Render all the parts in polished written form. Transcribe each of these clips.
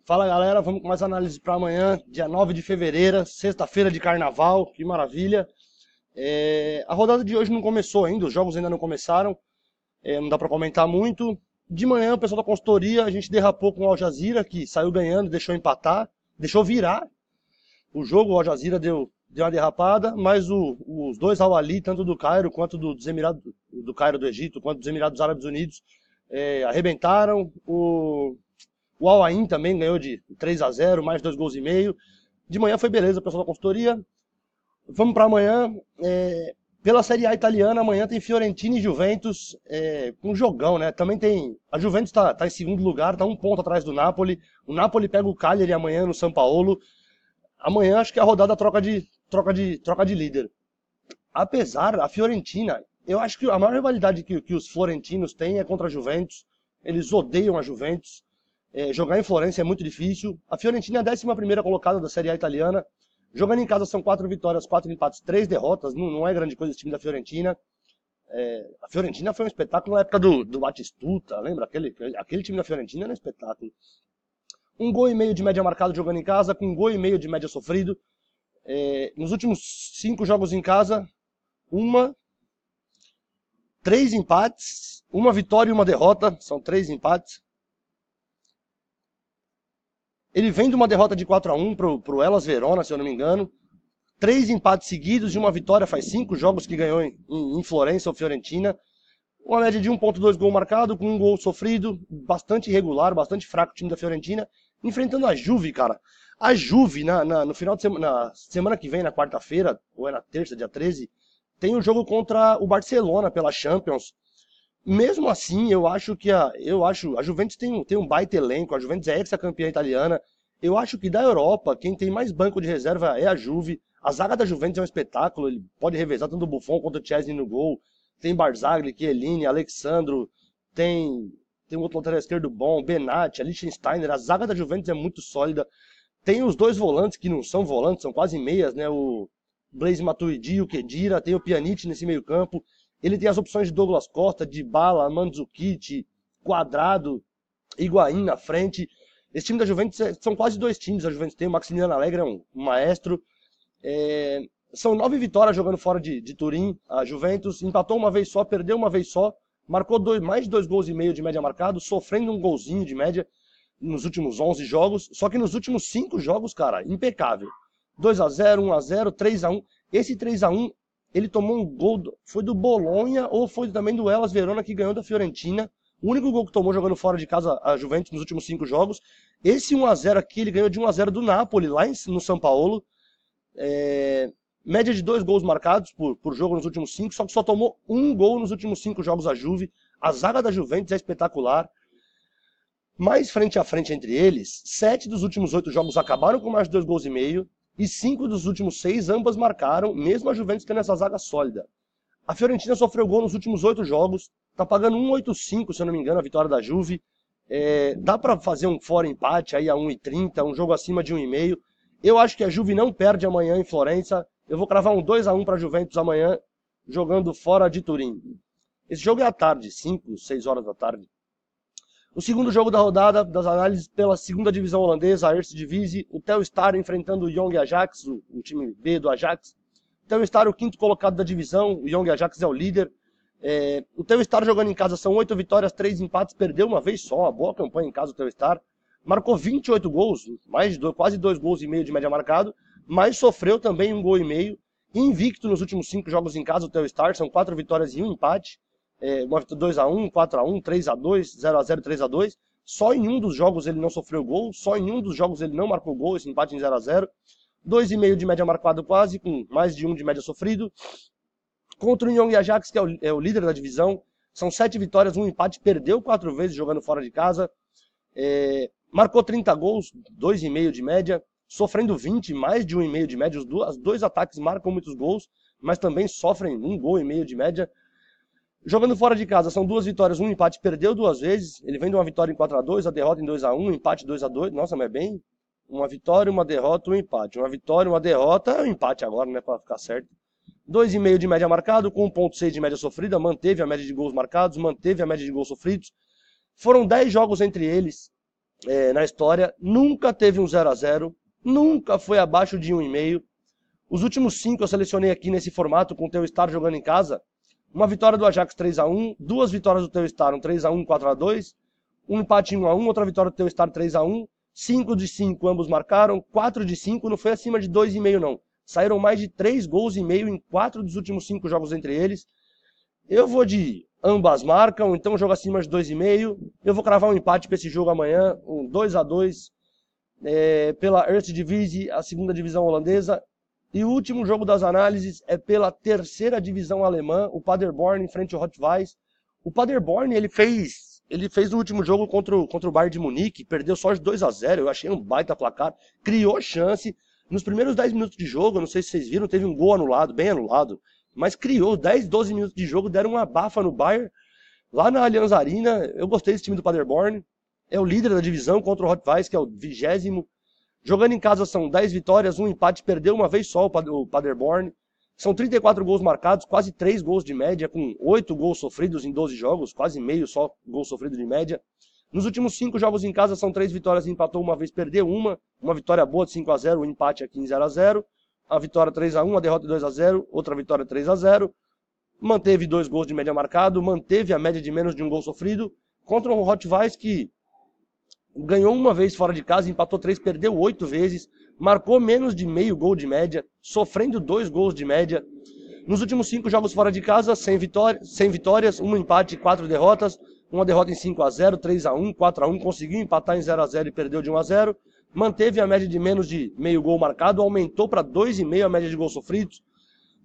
Fala galera, vamos com mais análise para amanhã, dia 9 de fevereiro, sexta-feira de carnaval, que maravilha. A rodada de hoje não começou ainda, os jogos ainda não começaram, não dá para comentar muito. De manhã o pessoal da consultoria, a gente derrapou com o Al Jazeera, que saiu ganhando, deixou empatar, deixou virar o jogo, o Al Jazeera deu uma derrapada, mas os dois Al Ahly, tanto do Cairo quanto dos Emirados, do Cairo do Egito, quanto dos Emirados Árabes Unidos, arrebentaram. O Al Ain também ganhou de 3-0, mais 2 gols e meio. De manhã foi beleza, o pessoal da consultoria. Vamos para amanhã. Pela Série A italiana, amanhã tem Fiorentina e Juventus, um jogão, né? Também tem. A Juventus tá em segundo lugar, tá um ponto atrás do Napoli. O Napoli pega o Cagliari amanhã no São Paulo. Amanhã acho que é a rodada troca de líder. Apesar, a Fiorentina, eu acho que a maior rivalidade que os florentinos têm é contra a Juventus. Eles odeiam a Juventus. Jogar em Florença é muito difícil. A Fiorentina é a 11ª colocada da Série A italiana. Jogando em casa são 4 vitórias, 4 empates, 3 derrotas. Não é grande coisa esse time da Fiorentina. A Fiorentina foi um espetáculo na época do Batistuta, lembra? Aquele time da Fiorentina era um espetáculo. 1 gol e meio de média marcado jogando em casa, com 1 gol e meio de média sofrido. Nos últimos 5 jogos em casa, 3 empates, 1 vitória e 1 derrota. São 3 empates. Ele vem de uma derrota de 4-1 pro Hellas Verona, se eu não me engano. 3 empates seguidos e 1 vitória, faz 5 jogos que ganhou em Florença ou Fiorentina. Uma média de 1,2 gol marcado, com 1 gol sofrido, bastante irregular, bastante fraco o time da Fiorentina. Enfrentando a Juve, cara. A Juve, no final de semana, na semana que vem, na quarta-feira, ou é na terça, dia 13, tem o jogo contra o Barcelona pela Champions. Mesmo assim, eu acho a Juventus tem um baita elenco, a Juventus é ex-campeã italiana. Eu acho que da Europa, quem tem mais banco de reserva é a Juve. A zaga da Juventus é um espetáculo, ele pode revezar tanto o Buffon quanto o Chesney no gol. Tem Barzagli, Chiellini, Alexandro, tem um outro lateral esquerdo bom, Benatti, Lichtsteiner. A zaga da Juventus é muito sólida. Tem os 2 volantes que não são volantes, são quase meias, né? O Blaise Matuidi e o Khedira, tem o Pjanic nesse meio campo. Ele tem as opções de Douglas Costa, Dybala, Mandzukic, Quadrado, Higuaín na frente. Esse time da Juventus são quase 2 times. A Juventus tem o Maximiliano Allegri, é um maestro. São 9 vitórias jogando fora de Turim. A Juventus empatou uma vez só, perdeu uma vez só. Marcou mais de 2 gols e meio de média marcado, sofrendo um golzinho de média nos últimos 11 jogos. Só que nos últimos 5 jogos, cara, impecável. 2-0, 1-0, 3-1. Esse 3-1... ele tomou um gol, foi do Bolonha ou foi também do Hellas Verona que ganhou da Fiorentina. O único gol que tomou jogando fora de casa a Juventus nos últimos 5 jogos. Esse 1-0 aqui, ele ganhou de 1-0 do Napoli, lá no São Paulo. Média de 2 gols marcados por jogo nos últimos 5, só que só tomou 1 gol nos últimos 5 jogos a Juve. A zaga da Juventus é espetacular. Mais frente a frente entre eles, 7 dos últimos 8 jogos acabaram com mais de 2 gols e meio. E 5 dos últimos 6, ambas marcaram, mesmo a Juventus tendo essa zaga sólida. A Fiorentina sofreu gol nos últimos 8 jogos, tá pagando 1,85, se eu não me engano, a vitória da Juve. Dá pra fazer um fora empate aí a 1,30, um jogo acima de 1,5. Eu acho que a Juve não perde amanhã em Florença. Eu vou cravar um 2-1 pra Juventus amanhã, jogando fora de Turim. Esse jogo é à tarde, 5, 6 horas da tarde. O segundo jogo da rodada, das análises pela segunda divisão holandesa, a Eredivisie, o Telstar enfrentando o Jong Ajax, o time B do Ajax. O Telstar é o 5º colocado da divisão, o Jong Ajax é o líder. O Telstar jogando em casa são 8 vitórias, 3 empates, perdeu uma vez só, uma boa campanha em casa o Telstar. Marcou 28 gols, quase 2 gols e meio de média marcado, mas sofreu também 1 gol e meio. Invicto nos últimos 5 jogos em casa o Telstar, são 4 vitórias e 1 empate. 2-1, 4-1, 3-2, 0-0, 3-2. Só em um dos jogos ele não sofreu gol, só em um dos jogos ele não marcou gol, esse empate em 0-0. 2,5 de média marcado quase, com mais de 1 de média sofrido. Contra o Jong Ajax, que é o líder da divisão, são 7 vitórias, 1 empate, perdeu 4 vezes jogando fora de casa. Marcou 30 gols, 2,5 de média, sofrendo 20, mais de 1,5 de média. Os dois ataques marcam muitos gols, mas também sofrem 1 gol e meio de média. Jogando fora de casa, são 2 vitórias, 1 empate, perdeu 2 vezes. Ele vem de uma vitória em 4-2, a derrota em 2-1, empate 2-2. Nossa, mas é bem... Uma vitória, uma derrota, um empate. Uma vitória, uma derrota, é um empate agora, né, pra ficar certo. 2,5 de média marcado, com 1,6 de média sofrida, manteve a média de gols marcados, manteve a média de gols sofridos. Foram 10 jogos entre eles. na história, nunca teve um 0-0, nunca foi abaixo de 1,5. Os últimos 5 eu selecionei aqui nesse formato, com o Telstar jogando em casa. Uma vitória do Ajax 3-1, 2 vitórias do Telstar, um 3-1, 4-2, um empate 1-1, outra vitória do Telstar 3-1, 5 de 5 ambos marcaram, 4 de 5, não foi acima de 2,5 não. Saíram mais de 3 gols e meio em 4 dos últimos 5 jogos entre eles. Eu vou de ambas marcam, então jogo acima de 2,5. Eu vou cravar um empate para esse jogo amanhã, um 2-2, pela Eredivisie, a segunda divisão holandesa. E o último jogo das análises é pela terceira divisão alemã, o Paderborn em frente ao Rot-Weiss. O Paderborn, ele fez no último jogo contra o Bayern de Munique, perdeu só de 2-0, eu achei um baita placar, criou chance. Nos primeiros 10 minutos de jogo, eu não sei se vocês viram, teve um gol anulado, bem anulado, mas criou 10, 12 minutos de jogo, deram uma bafa no Bayern, lá na Allianz Arena. Eu gostei desse time do Paderborn, é o líder da divisão contra o Rot-Weiss, que é o 20º. Jogando em casa são 10 vitórias, um empate, perdeu uma vez só o Paderborn. São 34 gols marcados, quase 3 gols de média, com 8 gols sofridos em 12 jogos, quase meio só gol sofrido de média. Nos últimos 5 jogos em casa são 3 vitórias, empatou uma vez, perdeu uma vitória boa de 5-0, um empate aqui em 0-0, a vitória 3-1, a derrota 2-0, outra vitória 3-0. Manteve 2 gols de média marcado, manteve a média de menos de um gol sofrido, contra o Rot-Weiss que ganhou uma vez fora de casa, empatou 3, perdeu 8 vezes, marcou menos de meio gol de média, sofrendo 2 gols de média. Nos últimos 5 jogos fora de casa, 100 vitórias, um empate e 4 derrotas, uma derrota em 5-0, 3-1, 4-1, conseguiu empatar em 0-0 e perdeu de 1-0, manteve a média de menos de meio gol marcado, aumentou para 2,5 a média de gols sofridos.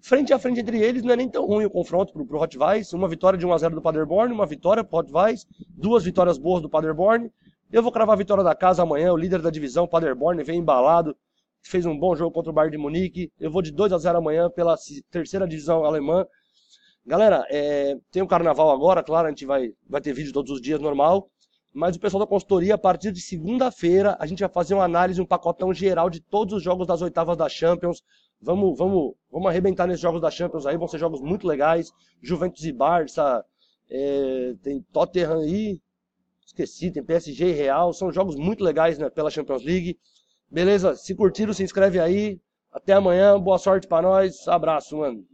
Frente a frente entre eles, não é nem tão ruim o confronto pro Rot-Weiss, uma vitória de 1-0 do Paderborn, uma vitória pro Rot-Weiss, 2 vitórias boas do Paderborn. Eu vou cravar a vitória da casa amanhã, o líder da divisão, Paderborn, vem embalado, fez um bom jogo contra o Bayern de Munique. Eu vou de 2-0 amanhã pela terceira divisão alemã. Galera, tem o carnaval agora, claro, a gente vai ter vídeo todos os dias, normal. Mas o pessoal da consultoria, a partir de segunda-feira, a gente vai fazer uma análise, um pacotão geral de todos os jogos das oitavas da Champions. Vamos arrebentar nesses jogos da Champions aí, vão ser jogos muito legais. Juventus e Barça, tem Tottenham aí. Esqueci, tem PSG e Real, são jogos muito legais, né, pela Champions League. Beleza? Se curtiram, se inscreve aí. Até amanhã, boa sorte pra nós. Abraço, mano.